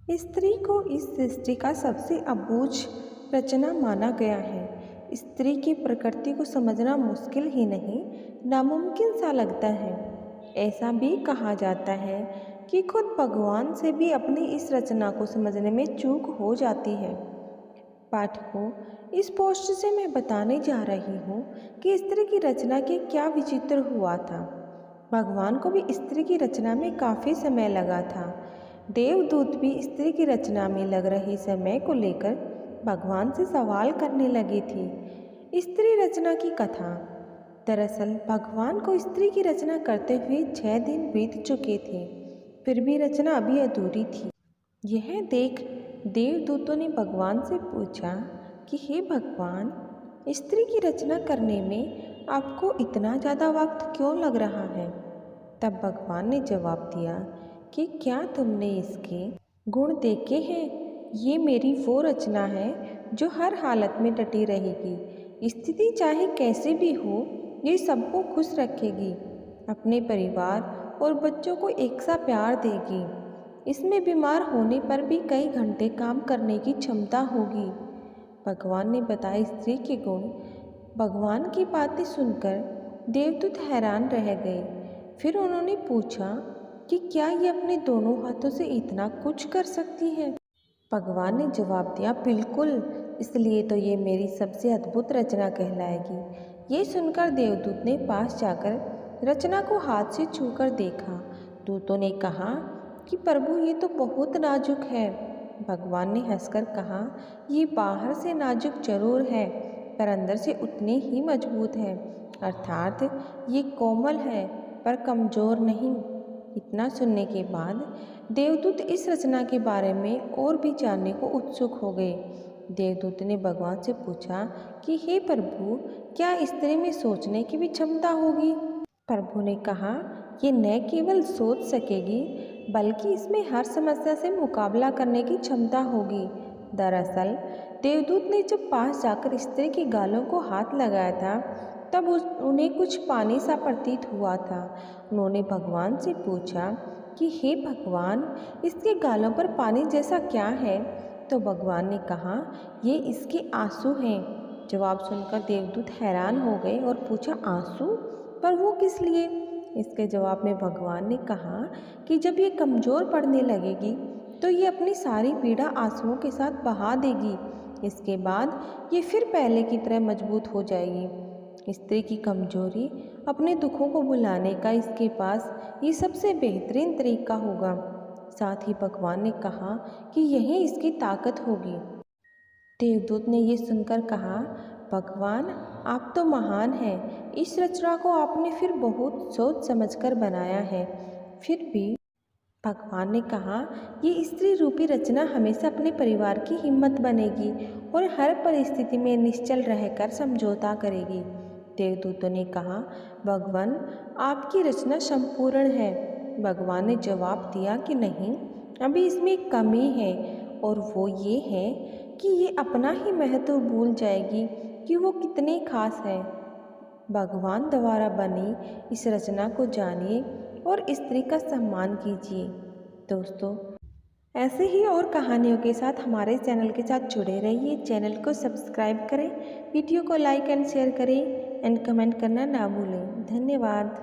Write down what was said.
स्त्री को इस सृष्टि का सबसे अबूझ रचना माना गया है। स्त्री की प्रकृति को समझना मुश्किल ही नहीं, नामुमकिन सा लगता है। ऐसा भी कहा जाता है कि खुद भगवान से भी अपनी इस रचना को समझने में चूक हो जाती है। पाठकों, इस पोस्ट से मैं बताने जा रही हूँ कि स्त्री की रचना के क्या विचित्र हुआ था। भगवान को भी स्त्री की रचना में काफ़ी समय लगा था। देवदूत भी स्त्री की रचना में लग रहे समय को लेकर भगवान से सवाल करने लगे थे। स्त्री रचना की कथा। दरअसल भगवान को स्त्री की रचना करते हुए 6 दिन बीत चुके थे, फिर भी रचना अभी अधूरी थी। यह देख देवदूतों ने भगवान से पूछा कि हे भगवान, स्त्री की रचना करने में आपको इतना ज़्यादा वक्त क्यों लग रहा है? तब भगवान ने जवाब दिया कि क्या तुमने इसके गुण देखे हैं? ये मेरी वो रचना है जो हर हालत में डटी रहेगी। स्थिति चाहे कैसे भी हो, ये सबको खुश रखेगी, अपने परिवार और बच्चों को एक सा प्यार देगी। इसमें बीमार होने पर भी कई घंटे काम करने की क्षमता होगी। भगवान ने बताए स्त्री के गुण। भगवान की बातें सुनकर देवदूत हैरान रह गए। फिर उन्होंने पूछा कि क्या ये अपने दोनों हाथों से इतना कुछ कर सकती है? भगवान ने जवाब दिया, बिल्कुल, इसलिए तो ये मेरी सबसे अद्भुत रचना कहलाएगी। ये सुनकर देवदूत ने पास जाकर रचना को हाथ से छूकर देखा। दूतों ने कहा कि प्रभु, ये तो बहुत नाजुक है। भगवान ने हंसकर कहा, ये बाहर से नाजुक जरूर है, पर अंदर से उतनी ही मजबूत है। अर्थात ये कोमल है पर कमज़ोर नहीं। इतना सुनने के बाद देवदूत इस रचना के बारे में और भी जानने को उत्सुक हो गए। देवदूत ने भगवान से पूछा कि हे प्रभु, क्या स्त्री में सोचने की भी क्षमता होगी? प्रभु ने कहा, ये न केवल सोच सकेगी बल्कि इसमें हर समस्या से मुकाबला करने की क्षमता होगी। दरअसल देवदूत ने जब पास जाकर स्त्री के गालों को हाथ लगाया था, तब उन्हें कुछ पानी सा प्रतीत हुआ था। उन्होंने भगवान से पूछा कि हे भगवान, इसके गालों पर पानी जैसा क्या है? तो भगवान ने कहा, ये इसके आंसू हैं। जवाब सुनकर देवदूत हैरान हो गए और पूछा, आंसू? पर वो किस लिए? इसके जवाब में भगवान ने कहा कि जब ये कमज़ोर पड़ने लगेगी तो ये अपनी सारी पीड़ा आंसुओं के साथ बहा देगी। इसके बाद ये फिर पहले की तरह मजबूत हो जाएगी। स्त्री की कमजोरी अपने दुखों को भुलाने का इसके पास ये सबसे बेहतरीन तरीका होगा। साथ ही भगवान ने कहा कि यही इसकी ताकत होगी। देवदूत ने ये सुनकर कहा, भगवान, आप तो महान हैं। इस रचना को आपने फिर बहुत सोच समझकर बनाया है। फिर भी भगवान ने कहा, ये स्त्री रूपी रचना हमेशा अपने परिवार की हिम्मत बनेगी और हर परिस्थिति में निश्चल रहकर समझौता करेगी। देवदूतों ने कहा, भगवान, आपकी रचना संपूर्ण है। भगवान ने जवाब दिया कि नहीं, अभी इसमें एक कमी है, और वो ये है कि ये अपना ही महत्व भूल जाएगी कि वो कितनी खास है। भगवान द्वारा बनी इस रचना को जानिए और स्त्री का सम्मान कीजिए। दोस्तों, ऐसे ही और कहानियों के साथ हमारे चैनल के साथ जुड़े रहिए। चैनल को सब्सक्राइब करें, वीडियो को लाइक एंड शेयर करें एंड कमेंट करना ना भूलें। धन्यवाद।